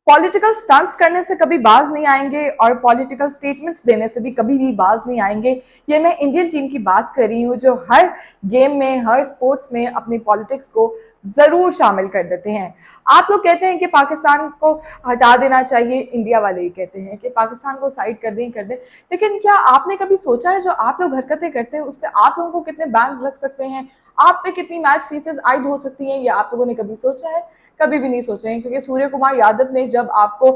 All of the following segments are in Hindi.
पॉलिटिकल स्टंट्स करने से कभी बाज नहीं आएंगे और पॉलिटिकल स्टेटमेंट्स देने से भी कभी भी बाज नहीं आएंगे। ये मैं इंडियन टीम की बात कर रही हूँ जो हर गेम में, हर स्पोर्ट्स में अपनी पॉलिटिक्स को जरूर शामिल कर देते हैं। आप लोग कहते हैं कि पाकिस्तान को हटा देना चाहिए, इंडिया वाले ही कहते हैं कि पाकिस्तान को साइड कर दें, लेकिन क्या आपने कभी सोचा है जो आप लोग हरकतें करते हैं उस पर आप लोगों को कितने बैन्स लग सकते हैं, आप पे कितनी मैच फीसेस आयद हो सकती हैं? ये आप लोगों ने कभी सोचा है? कभी भी नहीं सोचे हैं, क्योंकि सूर्य कुमार यादव ने जब आपको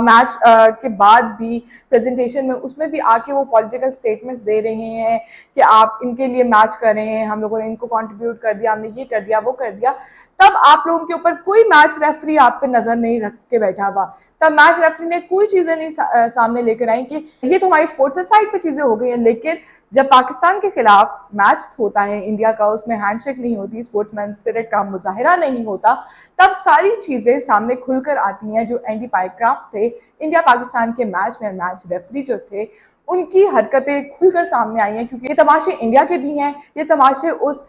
मैच के बाद भी प्रेजेंटेशन में उसमें भी आके वो पॉलिटिकल स्टेटमेंट्स दे रहे हैं कि आप इनके लिए मैच कर रहे हैं, हम लोगों ने इनको कंट्रीब्यूट कर दिया, हमने ये कर दिया, वो कर दिया, तब आप लोगों के ऊपर कोई मैच रेफरी आप पे नजर नहीं रख के बैठा हुआ। तब मैच रेफरी ने कोई चीजें नहीं सामने लेकर आई कि ये तो हमारी स्पोर्ट्स से साइड पे चीजें हो गई हैं। लेकिन जब पाकिस्तान के खिलाफ मैच होता है इंडिया का, उसमें हैंडशेक नहीं होती, स्पोर्ट्समैन स्पिरिट का मुजाहिरा नहीं होता, तब सारी चीजें सामने खुलकर आती हैं। जो एंडी पाइक्राफ्ट थे इंडिया पाकिस्तान के मैच में, मैच रेफरी जो थे, उनकी हरकतें खुलकर सामने आई हैं, क्योंकि ये तमाशे इंडिया के भी हैं, ये तमाशे उस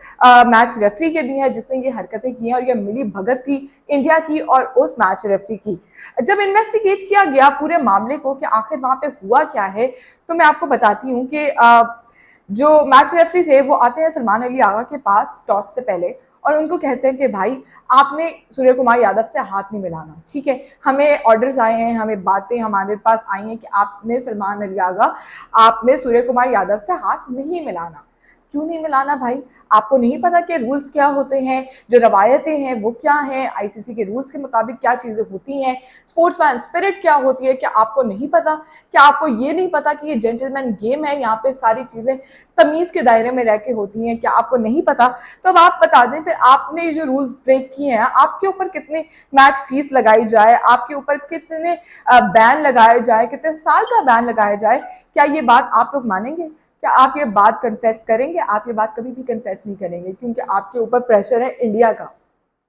मैच रेफरी के भी हैं जिसने ये हरकतें की हैं, और ये मिली भगत थी इंडिया की और उस मैच रेफरी की। जब इन्वेस्टिगेट किया गया पूरे मामले को कि आखिर वहां पे हुआ क्या है, तो मैं आपको बताती हूँ कि जो मैच रेफरी थे वो आते हैं सलमान अली आगा के पास टॉस से पहले और उनको कहते हैं कि भाई आपने सूर्य कुमार यादव से हाथ नहीं मिलाना, ठीक है, हमें ऑर्डर्स आए हैं, हमें बातें हमारे पास आई हैं कि आपने सलमान अली आगा, आपने सूर्य कुमार यादव से हाथ नहीं मिलाना। क्यों नहीं मिलाना भाई? आपको नहीं पता कि रूल्स क्या होते हैं, जो रवायतें हैं वो क्या हैं, आईसीसी के रूल्स के मुताबिक क्या चीजें होती हैं, स्पोर्ट्समैन स्पिरिट क्या होती है? क्या आपको नहीं पता? क्या आपको ये नहीं पता कि ये जेंटलमैन गेम है, यहाँ पे सारी चीजें तमीज के दायरे में रह के होती हैं? क्या आपको नहीं पता? तो अब आप बता दें, फिर आपने ये जो रूल्स ब्रेक किए हैं, आपके ऊपर कितने मैच फीस लगाई जाए, आपके ऊपर कितने बैन लगाए जाए, कितने साल का बैन लगाया जाए, क्या ये बात आप लोग मानेंगे? क्या आप ये बात कन्फेस करेंगे? आप ये बात कभी भी कन्फेस नहीं करेंगे, क्योंकि आपके ऊपर प्रेशर है इंडिया का।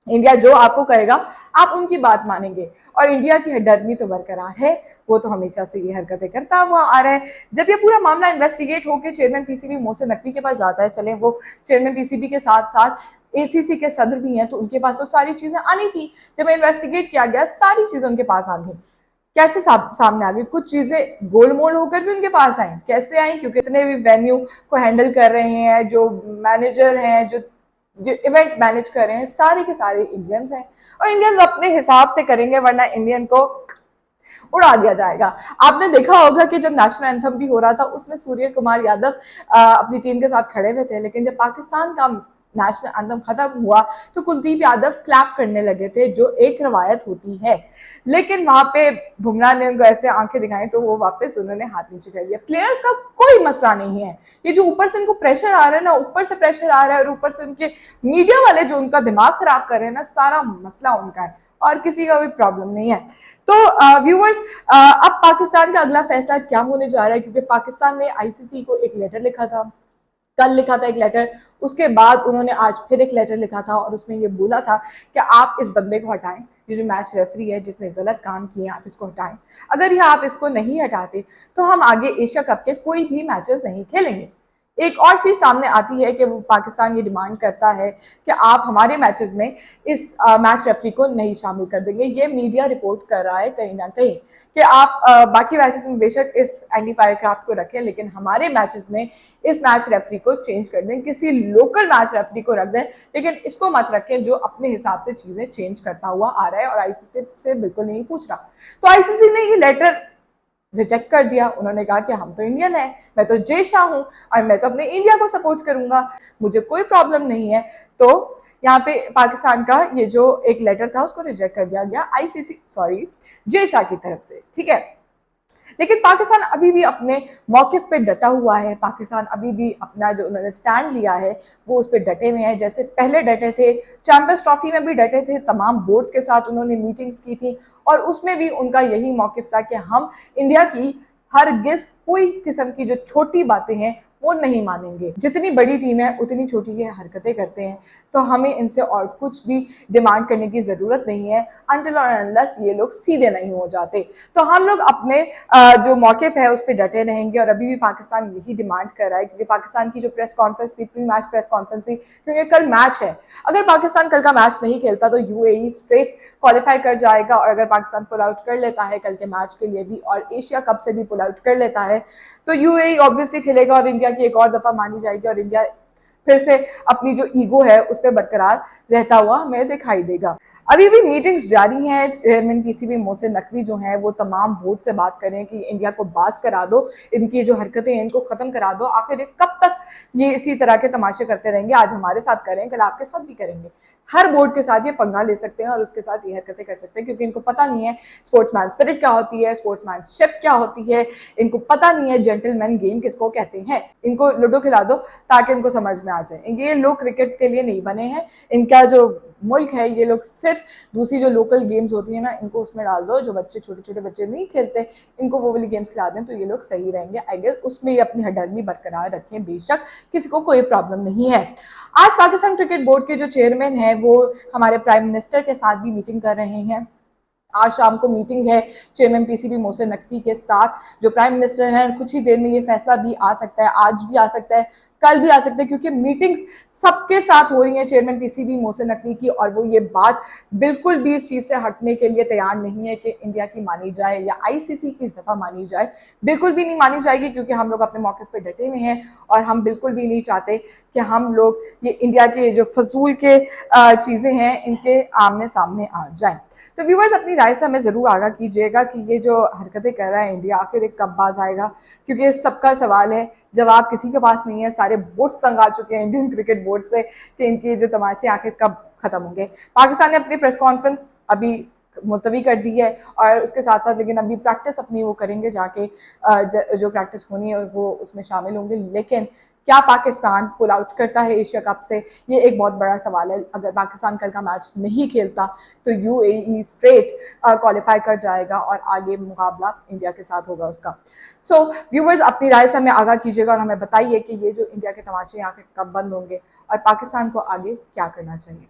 इंडिया जो आपको कहेगा आप उनकी बात मानेंगे, और इंडिया की हरदर्मी तो बरकरार है, वो तो हमेशा से ये हरकतें करता हुआ आ रहा है। जब ये पूरा मामला इन्वेस्टिगेट होकर चेयरमैन पीसीबी मोहसिन नकवी के पास जाता है, चले वो चेयरमैन पीसीबी के साथ साथ एसीसी के सदर भी हैं, तो उनके पास तो सारी चीजें आनी थी। जब इन्वेस्टिगेट किया गया सारी चीजें उनके पास आ गई। कैसे सामने आ गई? कुछ चीजें गोलमोल होकर भी उनके पास आई। कैसे आई? क्योंकि इतने भी वेन्यू को हैंडल कर रहे हैं, जो मैनेजर हैं, जो इवेंट मैनेज कर रहे हैं, सारे के सारे इंडियंस हैं, और इंडियंस अपने हिसाब से करेंगे, वरना इंडियन को उड़ा दिया जाएगा। आपने देखा होगा कि जब नेशनल एंथम भी हो रहा था उसमें सूर्य कुमार यादव अपनी टीम के साथ खड़े हुए थे, लेकिन जब पाकिस्तान का नेशनल एंथम खत्म हुआ तो कुलदीप यादव क्लैप करने लगे थे, जो एक रवायत होती है। लेकिन वहां पे बुमराह ने उनको ऐसे आंखें दिखाई तो वो वापस उन्होंने हाथ नीचे कर दिया। प्लेयर्स का कोई मसला नहीं है, ये जो ऊपर से इनको प्रेशर आ रहा है ना, ऊपर से प्रेशर आ रहा है, और ऊपर से उनके मीडिया वाले जो उनका दिमाग खराब कर रहे हैं ना, सारा मसला उनका है और किसी का कोई प्रॉब्लम नहीं है। तो व्यूअर्स, अब पाकिस्तान का अगला फैसला क्या होने जा रहा है, क्योंकि पाकिस्तान ने आईसीसी को एक लेटर लिखा था, कल लिखा था एक लेटर, उसके बाद उन्होंने आज फिर एक लेटर लिखा था और उसमें ये बोला था कि आप इस बंदे को हटाएं, ये जो मैच रेफरी है जिसने गलत काम किए, आप इसको हटाएं। अगर ये आप इसको नहीं हटाते तो हम आगे एशिया कप के कोई भी मैचेस नहीं खेलेंगे। एक और चीज सामने आती है कि वो पाकिस्तान ये डिमांड करता है कि आप हमारे मैचेस में इस मैच रेफरी को नहीं शामिल कर देंगे। ये मीडिया रिपोर्ट कर रहा है कहीं ना कहीं कि आप बाकी मैचेस में बेशक इस एंडी पायरक्राफ्ट को रखें, लेकिन हमारे मैचेस में इस मैच रेफरी को चेंज कर दें, किसी लोकल मैच रेफरी को रख दें, लेकिन इसको मत रखें जो अपने हिसाब से चीजें चेंज करता हुआ आ रहा है और आईसीसी से बिल्कुल नहीं पूछ रहा। तो आईसीसी ने ये लेटर रिजेक्ट कर दिया। उन्होंने कहा कि हम तो इंडियन है, मैं तो जय शाह हूं और मैं तो अपने इंडिया को सपोर्ट करूंगा, मुझे कोई प्रॉब्लम नहीं है। तो यहाँ पे पाकिस्तान का ये जो एक लेटर था उसको रिजेक्ट कर दिया गया आईसीसी, सॉरी, जय शाह की तरफ से, ठीक है। लेकिन पाकिस्तान अभी भी अपने मौकिफ पे डटा हुआ है, पाकिस्तान अभी भी अपना जो उन्होंने स्टैंड लिया है वो उस पर डटे हुए हैं, जैसे पहले डटे थे, चैंपियंस ट्रॉफी में भी डटे थे, तमाम बोर्ड्स के साथ उन्होंने मीटिंग्स की थी और उसमें भी उनका यही मौकिफ था कि हम इंडिया की हरगिज़ कोई किस्म की जो छोटी बातें हैं वो नहीं मानेंगे। जितनी बड़ी टीम है उतनी छोटी ये हरकतें करते हैं, तो हमें इनसे और कुछ भी डिमांड करने की ज़रूरत नहीं है अनटिल और अनलेस ये लोग सीधे नहीं हो जाते। तो हम लोग अपने जो मौक़िफ़ है उस पर डटे रहेंगे और अभी भी पाकिस्तान यही डिमांड कर रहा है, क्योंकि पाकिस्तान की जो प्रेस कॉन्फ्रेंस थी, प्री मैच प्रेस कॉन्फ्रेंस थी, क्योंकि कल मैच है। अगर पाकिस्तान कल का मैच नहीं खेलता तो यूएई स्ट्रेट क्वालिफाई कर जाएगा, और अगर पाकिस्तान पुल आउट कर लेता है कल के मैच के लिए भी और एशिया कप से भी पुल आउट कर लेता है तो यूएई ऑब्वियसली खेलेगा और इंडिया की एक और दफा मानी जाएगी और इंडिया फिर से अपनी जो ईगो है उस पर बरकरार रहता हुआ हमें दिखाई देगा। अभी भी मीटिंग्स जारी हैं। चेयरमैन पीसीबी मोहसिन नकवी जो हैं वो तमाम बोर्ड से बात कर रहे हैं कि इंडिया को बाज करा दो, इनकी जो हरकतें हैं इनको खत्म करा दो। आखिर कब तक ये इसी तरह के तमाशे करते रहेंगे? आज हमारे साथ करें, कल आपके साथ भी करेंगे। हर बोर्ड के साथ ये पंगा ले सकते हैं और उसके साथ ये हरकतें कर सकते हैं, क्योंकि इनको पता नहीं है स्पोर्ट्समैन स्पिरिट क्या होती है, स्पोर्ट्समैनशिप क्या होती है, इनको पता नहीं है जेंटलमैन गेम किसको कहते हैं। इनको लूडो खिला दो ताकि इनको समझ में आ जाए। ये लोग क्रिकेट के लिए नहीं बने हैं। इनका जो मुल्क है ये लोग सिर्फ दूसरी जो लोकल गेम्स होती है ना इनको उसमें डाल दो, जो बच्चे छोटे छोटे बच्चे नहीं खेलते इनको वो वाली गेम्स खिला दें तो ये लोग सही रहेंगे। आई गेस उसमें ये अपनी हडर्मी बरकरार रखें, बेशक किसी को कोई प्रॉब्लम नहीं है। आज पाकिस्तान क्रिकेट बोर्ड के जो चेयरमैन है वो हमारे प्राइम मिनिस्टर के साथ भी मीटिंग कर रहे हैं। आज शाम को मीटिंग है चेयरमैन पीसीबी मोहसिन नकवी के साथ, जो प्राइम मिनिस्टर हैं। कुछ ही देर में ये फैसला भी आ सकता है, आज भी आ सकता है, कल भी आ सकता है, क्योंकि मीटिंग्स सबके साथ हो रही हैं चेयरमैन पीसीबी मोहसिन नकवी की, और वो ये बात बिल्कुल भी इस चीज़ से हटने के लिए तैयार नहीं है कि इंडिया की मानी जाए या आईसीसी की दफा मानी जाए। बिल्कुल भी नहीं मानी जाएगी, क्योंकि हम लोग अपने मौके पर डटे हुए हैं और हम बिल्कुल भी नहीं चाहते कि हम लोग ये इंडिया के जो फजूल के चीज़ें हैं इनके आमने सामने आ जाएं। तो व्यूवर्स अपनी राय से हमें ज़रूर आगाह कीजिएगा कि ये जो हरकतें कर रहा है इंडिया आखिर एक कब बाज आएगा, क्योंकि सबका सवाल है, जवाब किसी के पास नहीं है। सारे बोर्ड्स तंग आ चुके हैं इंडियन क्रिकेट बोर्ड से कि इनके जो तमाशे आखिर कब खत्म होंगे। पाकिस्तान ने अपनी प्रेस कॉन्फ्रेंस अभी मुलतवी कर दी है और उसके साथ साथ लेकिन अभी प्रैक्टिस अपनी वो करेंगे, जाके जो प्रैक्टिस होनी है वो उसमें शामिल होंगे। लेकिन क्या पाकिस्तान पुल आउट करता है एशिया कप से, ये एक बहुत बड़ा सवाल है। अगर पाकिस्तान कल का मैच नहीं खेलता तो यूएई स्ट्रेट क्वालिफाई कर जाएगा और आगे मुकाबला इंडिया के साथ होगा उसका। सो व्यूवर्स अपनी राय से हमें आगाह कीजिएगा और हमें बताइए कि ये जो इंडिया के तमाशे यहाँ के कब बंद होंगे और पाकिस्तान को आगे क्या करना चाहिए।